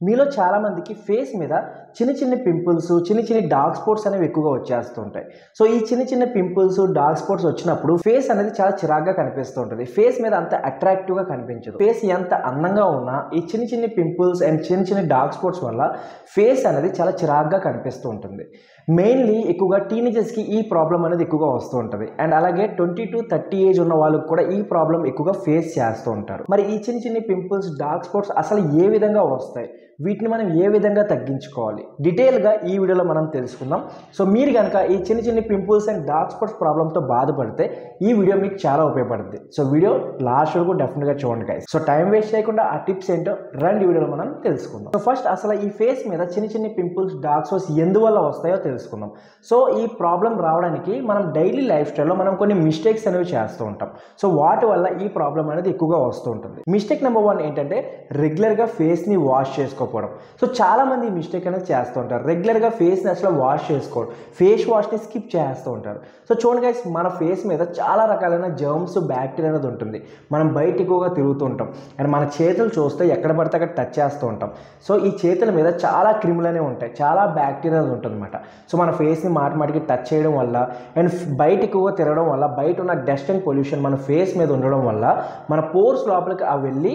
మీలో చాలామందికి ఫేస్ మీద చిన్న చిన్న పింపుల్స్ చిన్న చిన్న డార్క్ స్పాట్స్ అనేవి ఎక్కువగా వచ్చేస్తుంటాయి. సో ఈ చిన్న చిన్న పింపుల్స్ డార్క్ స్పాట్స్ వచ్చినప్పుడు ఫేస్ అనేది చాలా చిరాగ్గా కనిపిస్తూ ఉంటుంది. ఫేస్ మీద అంత అట్రాక్టివ్గా కనిపించదు. ఫేస్ ఎంత అందంగా ఉన్నా ఈ చిన్న చిన్న పింపుల్స్ అండ్ చిన్న చిన్న డార్క్ స్పాట్స్ వల్ల ఫేస్ అనేది చాలా చిరాగ్గా కనిపిస్తూ ఉంటుంది. మెయిన్లీ ఎక్కువగా టీనేజర్స్కి ఈ ప్రాబ్లం అనేది ఎక్కువగా వస్తూ ఉంటుంది. అండ్ అలాగే 20 to 30 ఏజ్ ఉన్న వాళ్ళకి కూడా ఈ ప్రాబ్లం ఎక్కువగా ఫేస్ చేస్తూ ఉంటారు. మరి ఈ చిన్న చిన్న పింపుల్స్ డార్క్ స్పాట్స్ అసలు ఏ విధంగా వస్తాయి, వీటిని మనం ఏ విధంగా తగ్గించుకోవాలి, డీటెయిల్గా ఈ వీడియోలో మనం తెలుసుకుందాం. సో మీరు కనుక ఈ చిన్న చిన్న పింపుల్స్ అండ్ డార్క్ స్పాట్స్ ప్రాబ్లంతో బాధపడితే ఈ వీడియో మీకు చాలా ఉపయోగపడుతుంది. సో వీడియో లాస్ట్ వరకు డెఫినెట్గా చూడండి గైస్. సో టైం వేస్ట్ చేయకుండా ఆ టిప్స్ ఏంటో రెండు వీడియోలో మనం తెలుసుకుందాం. సో ఫస్ట్ అసలు ఈ ఫేస్ మీద చిన్న చిన్న పింపుల్స్ డార్క్ స్పాట్స్ ఎందువల్ల వస్తాయో తెలుసుకుందాం. సో ఈ ప్రాబ్లం రావడానికి మనం డైలీ లైఫ్ స్టైల్లో మనం కొన్ని మిస్టేక్స్ అనేవి చేస్తూ ఉంటాం. సో వాటి వల్ల ఈ ప్రాబ్లం అనేది ఎక్కువగా వస్తూ ఉంటుంది. మిస్టేక్ నెంబర్ 1 ఏంటంటే రెగ్యులర్గా ఫేస్ని వాష్ చేసుకోవడం. సో చాలా మంది ఈ మిస్టేక్ అనేది చేస్తూ ఉంటారు. రెగ్యులర్గా ఫేస్ని అసలు వాష్ చేసుకోవడం, ఫేస్ వాష్ని స్కిప్ చేస్తూ ఉంటారు. సో చూడండి గైస్, మన ఫేస్ మీద చాలా రకాలైన జర్మ్స్ బ్యాక్టీరియా అనేది ఉంటుంది. మనం బయట ఎక్కువగా తిరుగుతూ ఉంటాం అండ్ మన చేతులు చూస్తే ఎక్కడ పడితే అక్కడ టచ్ చేస్తూ ఉంటాం. సో ఈ చేతుల మీద చాలా క్రిములు అనేవి ఉంటాయి, చాలా బ్యాక్టీరియా అనేది ఉంటుంది అనమాట. సో మన ఫేస్ని మాటికి టచ్ చేయడం వల్ల అండ్ బయట ఎక్కువగా తిరగడం వల్ల బయట ఉన్న డస్ట్ అండ్ పొల్యూషన్ మన ఫేస్ మీద ఉండడం వల్ల మన పోర్స్ లోపలికి అవి వెళ్ళి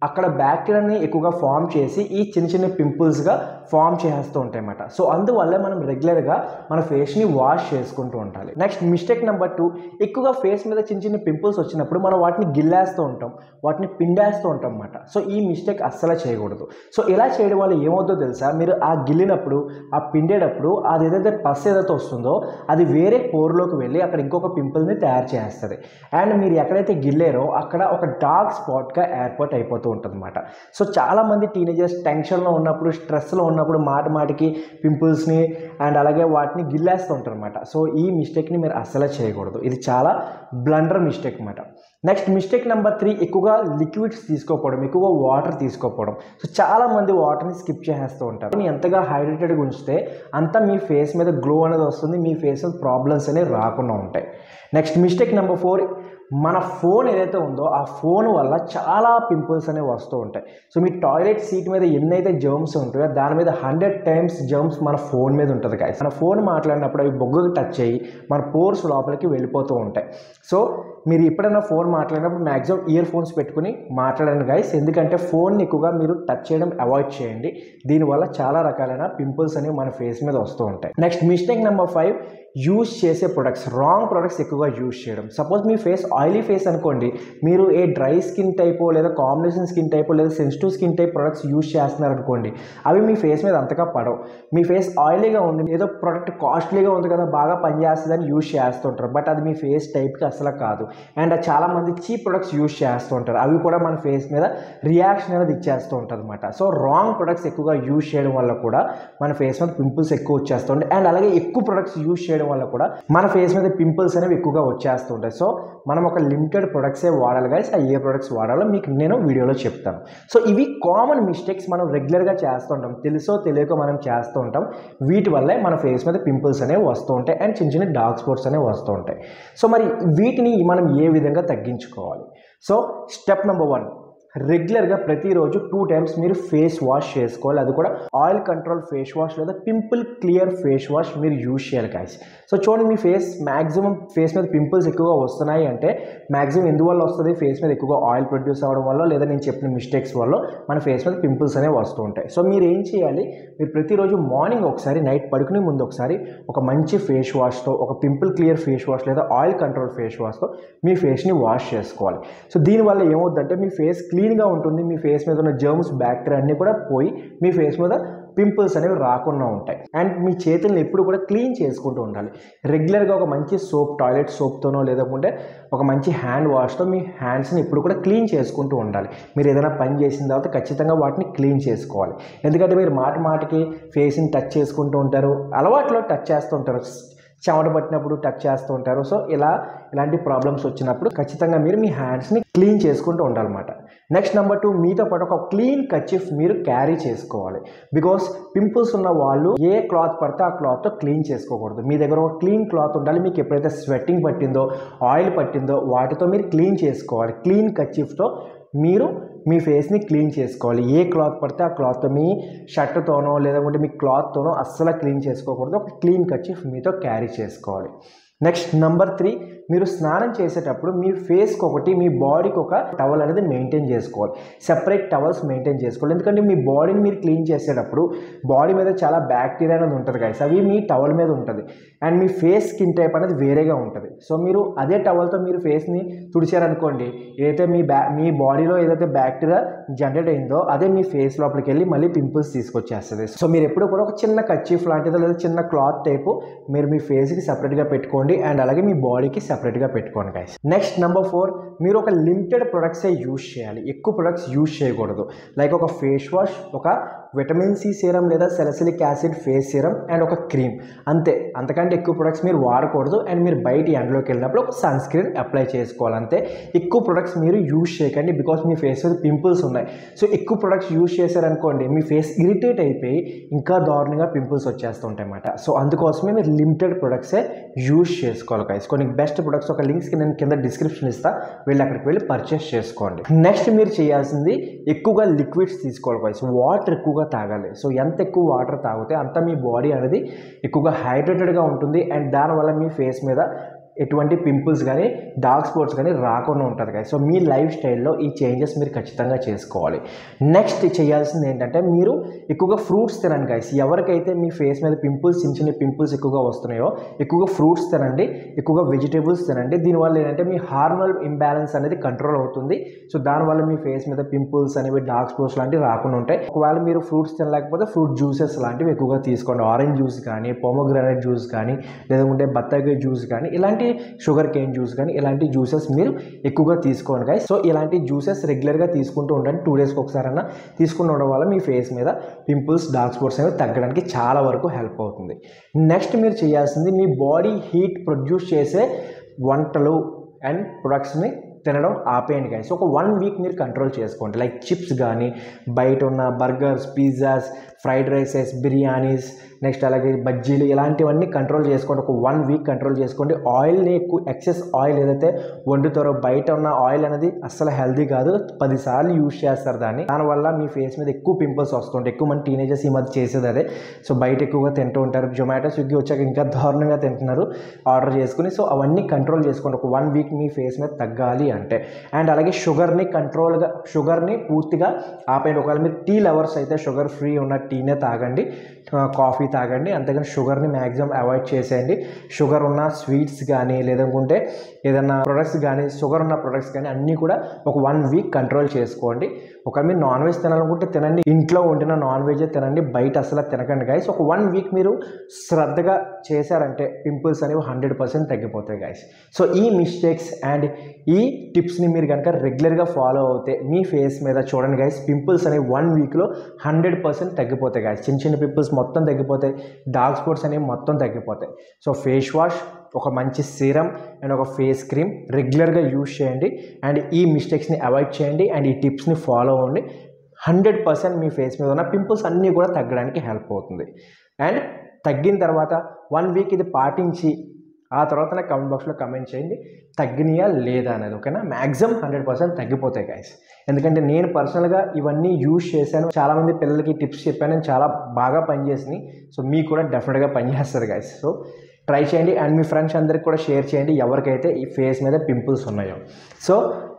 అక్కడ బ్యాక్టీరియాని ఎక్కువగా ఫామ్ చేసి ఈ చిన్న చిన్న పింపుల్స్గా ఫామ్ చేస్తూ ఉంటాయి అన్నమాట. సో అందువల్ల మనం రెగ్యులర్గా మన ఫేస్ని వాష్ చేసుకుంటూ ఉండాలి. నెక్స్ట్ మిస్టేక్ నెంబర్ 2, ఎక్కువగా ఫేస్ మీద చిన్న చిన్న పింపుల్స్ వచ్చినప్పుడు మనం వాటిని గిల్లేస్తూ ఉంటాం, వాటిని పిండేస్తూ ఉంటాం అన్నమాట. సో ఈ మిస్టేక్ అస్సలు చేయకూడదు. సో ఇలా చేయడం వల్ల ఏమవుతుందో తెలుసా, మీరు ఆ గిల్లినప్పుడు ఆ పిండేటప్పుడు అది ఏదైతే పస్ ఏదైతే వస్తుందో అది వేరే పోర్లోకి వెళ్ళి అక్కడ ఇంకొక పింపుల్ని తయారు చేస్తుంది. అండ్ మీరు ఎక్కడైతే గిల్లారో అక్కడ ఒక డార్క్ స్పాట్గా ఏర్పాటు అయిపోతుంది ఉంటుందన్నమాట. సో చాలామంది టీనేజర్స్ టెన్షన్లో ఉన్నప్పుడు, స్ట్రెస్లో ఉన్నప్పుడు మాటికి పింపుల్స్ని అండ్ అలాగే వాటిని గిల్లేస్తూ ఉంటారు అనమాట. సో ఈ మిస్టేక్ని మీరు అస్సలు చేయకూడదు. ఇది చాలా బ్లండర్ మిస్టేక్ అనమాట. నెక్స్ట్ మిస్టేక్ నెంబర్ 3, ఎక్కువగా లిక్విడ్స్ తీసుకోకపోవడం, ఎక్కువగా వాటర్ తీసుకోకపోవడం. సో చాలామంది వాటర్ని స్కిప్ చేస్తూ ఉంటారు. ఎంతగా హైడ్రేటెడ్గా ఉంచితే అంత మీ ఫేస్ మీద గ్లో అనేది వస్తుంది, మీ ఫేస్ మీద ప్రాబ్లమ్స్ అనేవి రాకుండా ఉంటాయి. నెక్స్ట్ మిస్టేక్ నెంబర్ 4, మన ఫోన్ ఏదైతే ఉందో ఆ ఫోన్ వల్ల చాలా పింపుల్స్ అనేవి వస్తూ ఉంటాయి. సో మీ టాయిలెట్ సీట్ మీద ఎన్నైతే జర్మ్స్ ఉంటాయో దాని మీద 100 times జర్మ్స్ మన ఫోన్ మీద ఉంటుంది గాయస్. మన ఫోన్ మాట్లాడినప్పుడు అవి బొగ్గకి టచ్ అయ్యి మన పోర్స్ లోపలికి వెళ్ళిపోతూ ఉంటాయి. సో మీరు ఎప్పుడైనా ఫోన్ మాట్లాడినప్పుడు మ్యాక్సిమం ఇయర్ ఫోన్స్ పెట్టుకుని మాట్లాడండి గైస్. ఎందుకంటే ఫోన్ని ఎక్కువగా మీరు టచ్ చేయడం అవాయిడ్ చేయండి. దీనివల్ల చాలా రకాలైన పింపుల్స్ అనేవి మన ఫేస్ మీద వస్తూ ఉంటాయి. నెక్స్ట్ మిస్టేక్ నెంబర్ 5, యూజ్ చేసే ప్రొడక్ట్స్, రాంగ్ ప్రొడక్ట్స్ ఎక్కువగా యూజ్ చేయడం. సపోజ్ మీ ఫేస్ ఆయిలీ ఫేస్ అనుకోండి, మీరు ఏ డ్రై స్కిన్ టైపో లేదా కాంబినేషన్ స్కిన్ టైపో లేదా sensitive skin type products use చేస్తున్నారు అనుకోండి, అవి మీ ఫేస్ మీద అంతగా పడవు. మీ ఫేస్ ఆయిలీగా ఉంది, ఏదో ప్రొడక్ట్ కాస్ట్లీగా ఉంది కదా, బాగా పనిచేస్తుందని యూజ్ చేస్తుంటారు. బట్ అది మీ ఫేస్ టైప్కి అసలు కాదు. అండ్ చాలామంది చీప్ ప్రొడక్ట్స్ యూజ్ చేస్తూ ఉంటారు, అవి కూడా మన ఫేస్ మీద రియాక్షన్ అనేది ఇచ్చేస్తూ ఉంటుంది అనమాట. సో రాంగ్ ప్రొడక్ట్స్ ఎక్కువగా యూజ్ చేయడం వల్ల కూడా మన ఫేస్ మీద పింపుల్స్ ఎక్కువ వచ్చేస్తుంటాయి. అండ్ అలాగే ఎక్కువ ప్రొడక్ట్స్ యూజ్ చేయడం వల్ల కూడా మన ఫేస్ మీద పింపుల్స్ అనేవి ఎక్కువగా వచ్చేస్తుంటాయి. సో మనం ఒక లిమిటెడ్ ప్రొడక్ట్సే వాడాలి గైస్. ఆ ఏ ప్రొడక్ట్స్ వాడాలో మీకు నేను వీడియోలో చెప్తాను. సో ఇవి కామన్ మిస్టేక్స్ మనం రెగ్యులర్గా చేస్తూ ఉంటాం, తెలుసో తెలియకో మనం చేస్తూ ఉంటాం. వీటి వల్లే మన ఫేస్ మీద పింపుల్స్ అనేవి వస్తూ ఉంటాయి అండ్ చిన్న చిన్న డార్క్ స్పాట్స్ అనేవి వస్తూ ఉంటాయి. సో మరి వీటిని మనం ఏ విధంగా తగ్గించుకోవాలి? సో స్టెప్ నెంబర్ 1, రెగ్యులర్గా ప్రతిరోజు 2 times మీరు ఫేస్ వాష్ చేసుకోవాలి. అది కూడా ఆయిల్ కంట్రోల్ ఫేస్ వాష్ లేదా పింపుల్ క్లియర్ ఫేస్ వాష్ మీరు యూజ్ చేయాలి గైస్. సో చూడండి, మీ ఫేస్ మ్యాక్సిమం ఫేస్ మీద పింపుల్స్ ఎక్కువగా వస్తున్నాయి అంటే మ్యాక్సిమం ఎందువల్ల వస్తుంది? ఫేస్ మీద ఎక్కువగా ఆయిల్ ప్రొడ్యూస్ అవ్వడం వల్ల లేదా నేను చెప్పిన మిస్టేక్స్ వల్ల మన ఫేస్ మీద పింపుల్స్ అనేవి వస్తూ ఉంటాయి. సో మీరు ఏం చేయాలి? మీరు ప్రతిరోజు మార్నింగ్ ఒకసారి, నైట్ పడుకునే ముందు ఒకసారి ఒక మంచి ఫేస్ వాష్తో, ఒక పింపుల్ క్లియర్ ఫేస్ వాష్ లేదా ఆయిల్ కంట్రోల్ ఫేస్ వాష్తో మీ ఫేస్ని వాష్ చేసుకోవాలి. సో దీనివల్ల ఏమవుతుందంటే మీ ఫేస్ క్లీన్గా ఉంటుంది, మీ ఫేస్ మీద ఉన్న జర్మ్స్ బ్యాక్టీరియా అన్నీ కూడా పోయి మీ ఫేస్ మీద పింపుల్స్ అనేవి రాకుండా ఉంటాయి. అండ్ మీ చేతులను ఎప్పుడు కూడా క్లీన్ చేసుకుంటూ ఉండాలి. రెగ్యులర్గా ఒక మంచి సోప్, టాయిలెట్ సోప్తోనో లేదంటే ఒక మంచి హ్యాండ్ వాష్తో మీ హ్యాండ్స్ని ఎప్పుడు కూడా క్లీన్ చేసుకుంటూ ఉండాలి. మీరు ఏదైనా పని చేసిన తర్వాత ఖచ్చితంగా వాటిని క్లీన్ చేసుకోవాలి. ఎందుకంటే మీరు మాటికి ఫేస్ని టచ్ చేసుకుంటూ ఉంటారు, అలవాట్లో టచ్ చేస్తూ ఉంటారు, చెమట పట్టినప్పుడు టచ్ చేస్తూ ఉంటారు. సో ఇలాంటి ప్రాబ్లమ్స్ వచ్చినప్పుడు ఖచ్చితంగా మీరు మీ హ్యాండ్స్ని క్లీన్ చేసుకుంటూ ఉండాలన్నమాట. నెక్స్ట్ నెంబర్ 2, మీతో పాటు ఒక క్లీన్ కర్చీఫ్ మీరు క్యారీ చేసుకోవాలి. బికాస్ పింపుల్స్ ఉన్న వాళ్ళు ఏ క్లాత్ పడితే ఆ క్లాత్తో క్లీన్ చేసుకోకూడదు. మీ దగ్గర ఒక క్లీన్ క్లాత్ ఉండాలి. మీకు ఎప్పుడైతే స్వెట్టింగ్ పట్టిందో, ఆయిల్ పట్టిందో వాటితో మీరు క్లీన్ చేసుకోవాలి. క్లీన్ కర్చీఫ్తో మీరు మీ ఫేస్ని క్లీన్ చేసుకోవాలి. ఏ క్లాత్ పడితే ఆ క్లాత్తో, మీ షర్ట్తోనో లేదంటే మీ క్లాత్తోనో అస్సలు క్లీన్ చేసుకోకూడదు. ఒక క్లీన్ కర్చీఫ్ మీతో క్యారీ చేసుకోవాలి. నెక్స్ట్ నెంబర్ 3, మీరు స్నానం చేసేటప్పుడు మీ ఫేస్కి ఒకటి, మీ బాడీకి ఒక టవల్ అనేది మెయింటైన్ చేసుకోవాలి. సెపరేట్ టవల్స్ మెయింటైన్ చేసుకోవాలి. ఎందుకంటే మీ బాడీని మీరు క్లీన్ చేసేటప్పుడు బాడీ మీద చాలా బ్యాక్టీరియా అనేది ఉంటుంది గైస్. అవి మీ టవల్ మీద ఉంటుంది. And me face skin type అనేది వేరేగా ఉంటుంది. సో మీరు అదే టవల్తో మీరు ఫేస్ని తుడిచారనుకోండి, ఏదైతే మీ బాడీలో ఏదైతే బ్యాక్టీరియా జనరేట్ అయిందో అదే మీ ఫేస్ లోపలికి వెళ్ళి మళ్ళీ పింపుల్స్ తీసుకొచ్చేస్తుంది. సో మీరు ఎప్పుడు కూడా ఒక చిన్న కర్చీఫ్ లాంటిదో లేదా చిన్న క్లాత్ టైపు మీరు మీ ఫేస్కి సపరేట్గా పెట్టుకోండి. అండ్ అలాగే మీ బాడీకి సెపరేట్గా పెట్టుకోండి గైస్. నెక్స్ట్ నెంబర్ 4, మీరు ఒక లిమిటెడ్ ప్రొడక్ట్సే యూజ్ చేయాలి. ఎక్కువ ప్రొడక్ట్స్ యూజ్ చేయకూడదు. లైక్ ఒక ఫేస్ వాష్, ఒక విటమిన్ సి సీరం లేదా salicylic acid face serum and ఒక క్రీమ్, అంతే. అంతకంటే ఎక్కువ ప్రొడక్ట్స్ మీరు వాడకూడదు. అండ్ మీరు బయట ఎండలోకి వెళ్ళినప్పుడు ఒక సన్ స్క్రీన్ అప్లై చేసుకోవాలి, అంతే. ఎక్కువ ప్రొడక్ట్స్ మీరు యూజ్ చేయకండి, బికాస్ మీ ఫేస్ మీద పింపుల్స్ ఉన్నాయి. సో ఎక్కువ ప్రొడక్ట్స్ యూజ్ చేశారనుకోండి, మీ ఫేస్ ఇరిటేట్ అయిపోయి ఇంకా దారుణంగా పింపుల్స్ వచ్చేస్తుంటాయి అన్నమాట. సో అందుకోసమే మీరు లిమిటెడ్ ప్రొడక్ట్సే యూజ్ చేసుకోవాలి గైస్. కొన్ని బెస్ట్ ప్రొడక్ట్స్ ఒక లింక్స్కి నేను కింద డిస్క్రిప్షన్ ఇస్తా, వెళ్ళి అక్కడికి వెళ్ళి పర్చేస్ చేసుకోండి. నెక్స్ట్ మీరు చేయాల్సింది ఎక్కువగా లిక్విడ్స్ తీసుకోవాలి గైస్. వాటర్ ఎక్కువగా తాగాలి. సో ఎంత ఎక్కువ వాటర్ తాగితే అంత మీ బాడీ అనేది ఎక్కువగా హైడ్రేటెడ్గా ఉంటుంది. అండ్ దానివల్ల మీ ఫేస్ మీద ఎటువంటి పింపుల్స్ కానీ డార్క్ స్పాట్స్ కానీ రాకుండా ఉంటుంది కదా. సో మీ లైఫ్ స్టైల్లో ఈ చేంజెస్ మీరు ఖచ్చితంగా చేసుకోవాలి. నెక్స్ట్ చేయాల్సింది ఏంటంటే మీరు ఎక్కువగా ఫ్రూట్స్ తినండి గైస్. ఎవరికైతే మీ ఫేస్ మీద పింపుల్స్, చిన్న చిన్న పింపుల్స్ ఎక్కువగా వస్తున్నాయో ఎక్కువగా ఫ్రూట్స్ తినండి, ఎక్కువగా వెజిటేబుల్స్ తినండి. దీనివల్ల ఏంటంటే మీ హార్మోనల్ ఇంబ్యాలెన్స్ అనేది కంట్రోల్ అవుతుంది. సో దానివల్ల మీ ఫేస్ మీద పింపుల్స్ అనేవి, డార్క్ స్పాట్స్ లాంటివి రాకుండా ఉంటాయి. ఒకవేళ మీరు ఫ్రూట్స్ తినలేకపోతే ఫ్రూట్ జ్యూసెస్ లాంటివి ఎక్కువగా తీసుకోండి. ఆరెంజ్ జ్యూస్ కానీ, పోమోగ్రానైట్ జ్యూస్ కానీ, లేదంటే బత్తాయి జ్యూస్ కానీ, ఇలాంటి షుగర్ కేన్ జ్యూస్ కానీ ఇలాంటి జ్యూసెస్ మీరు ఎక్కువగా తీసుకోండి గైస్. సో ఇలాంటి జ్యూసెస్ రెగ్యులర్గా తీసుకుంటూ ఉండండి. 2 డేస్కి ఒకసారైనా తీసుకుంటుండడం వల్ల మీ ఫేస్ మీద పింపుల్స్, డార్క్ స్పాట్స్ అనేవి తగ్గడానికి చాలా వరకు హెల్ప్ అవుతుంది. నెక్స్ట్ మీరు చేయాల్సింది మీ బాడీ హీట్ ప్రొడ్యూస్ చేసే వంటలు అండ్ ప్రొడక్ట్స్ని తినడం ఆపేయండి గైస్. ఒక 1 వీక్ మీరు కంట్రోల్ చేసుకోండి. లైక్ చిప్స్ కానీ, బయట ఉన్న burgers, pizzas, fried rises, biryanis, next అలాగే బజ్జీలు, ఇలాంటివన్నీ కంట్రోల్ చేసుకోండి. ఒక 1 వీక్ కంట్రోల్ చేసుకోండి. ఆయిల్ని ఎక్కువ, ఎక్సెస్ ఆయిల్ ఏదైతే వండుతారో బయట ఉన్న ఆయిల్ అనేది అస్సలు హెల్దీ కాదు. 10 సార్లు యూజ్ చేస్తారు దాన్ని. దానివల్ల మీ ఫేస్ మీద ఎక్కువ పింపుల్స్ వస్తుంటాయి. ఎక్కువ మంది టీనేజర్స్ ఈ మధ్య చేసేది అదే. సో బయట ఎక్కువగా తింటూ ఉంటారు. జొమాటో, స్విగ్గీ వచ్చాక ఇంకా దారుణంగా తింటున్నారు ఆర్డర్ చేసుకుని. సో అవన్నీ కంట్రోల్ చేసుకోండి. ఒక 1 వీక్ మీ ఫేస్ మీద తగ్గాలి అంటే. అండ్ అలాగే షుగర్ని పూర్తిగా ఆపేయండి. ఒకవేళ మీరు టీ లవర్స్ అయితే షుగర్ ఫ్రీ ఉన్న టీనే తాగండి, కాఫీ తాగండి. అంతేగాని షుగర్ని మ్యాక్సిమం అవాయిడ్ చేసేయండి. షుగర్ ఉన్న స్వీట్స్ కానీ, లేదనుకుంటే ఏదైనా ప్రొడక్ట్స్ కానీ, షుగర్ ఉన్న ప్రొడక్ట్స్ కానీ అన్నీ కూడా ఒక 1 వీక్ కంట్రోల్ చేసుకోండి. ఒకవేళ మీరు నాన్ వెజ్ తినాలనుకుంటే తినండి, ఇంట్లో వండిన నాన్ వెజ్ తినండి, బయట అసలు తినకండి గైస్. ఒక 1 వీక్ మీరు శ్రద్ధగా చేశారంటే పింపుల్స్ అనేవి 100% తగ్గిపోతాయి గైస్. సో ఈ మిస్టేక్స్ అండ్ ఈ టిప్స్ని మీరు కనుక రెగ్యులర్గా ఫాలో అవుతే మీ ఫేస్ మీద చూడండి గైస్, పింపుల్స్ అనేవి 1 వీక్లో 100% తగ్గిపోతాయి గైస్. చిన్న చిన్న పింపుల్స్ మొత్తం తగ్గిపోతాయి, డార్క్ స్పాట్స్ అనేవి మొత్తం తగ్గిపోతాయి. సో ఫేస్ వాష్, ఒక మంచి సీరం అండ్ ఒక ఫేస్ క్రీమ్ రెగ్యులర్గా యూజ్ చేయండి. అండ్ ఈ మిస్టేక్స్ని అవాయిడ్ చేయండి. అండ్ ఈ టిప్స్ని ఫాలో అవ్వండి. 100% మీ ఫేస్ మీద ఉన్న పింపుల్స్ అన్నీ కూడా తగ్గడానికి హెల్ప్ అవుతుంది. అండ్ తగ్గిన తర్వాత 1 వీక్ ఇది పాటించి ఆ తర్వాత నాకు కమెంట్ బాక్స్లో కమెంట్ చేయండి తగ్గినాయా లేదా అనేది. ఓకేనా? మ్యాక్సిమం 100% తగ్గిపోతాయి గైస్. ఎందుకంటే నేను పర్సనల్గా ఇవన్నీ యూజ్ చేశాను. చాలామంది పిల్లలకి టిప్స్ చెప్పాను, చాలా బాగా పనిచేసినాయి. సో మీకు కూడా డెఫినెట్గా పనిచేస్తుంది గైస్. సో ట్రై చేయండి. అండ్ మీ ఫ్రెండ్స్ అందరికి కూడా షేర్ చేయండి ఎవరికైతే ఈ ఫేస్ మీద పింపుల్స్ ఉన్నాయో. So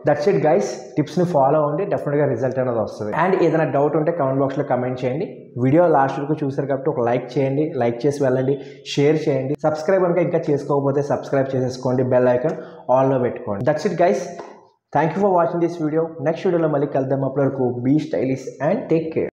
that's it guys. టిప్స్ని ఫాలో అవ్వండి, డెఫినెట్గా రిజల్ట్ అనేది వస్తుంది. అండ్ ఏదైనా డౌట్ ఉంటే కమెంట్ బాక్స్లో కమెంట్ చేయండి. వీడియో లాస్ట్ వరకు చూసారు కాబట్టి ఒక లైక్ చేయండి, లైక్ చేసి వెళ్ళండి, షేర్ చేయండి. సబ్స్క్రైబ్ కనుక ఇంకా చేసుకోకపోతే సబ్స్క్రైబ్ చేసేసుకోండి, బెల్ ఐకాన్ ఆన్లో పెట్టుకోండి. That's it guys. Thank you for watching this video. Next వీడియోలో మళ్ళీ కలుద్దాం. అప్పటి వరకు be stylish and take care.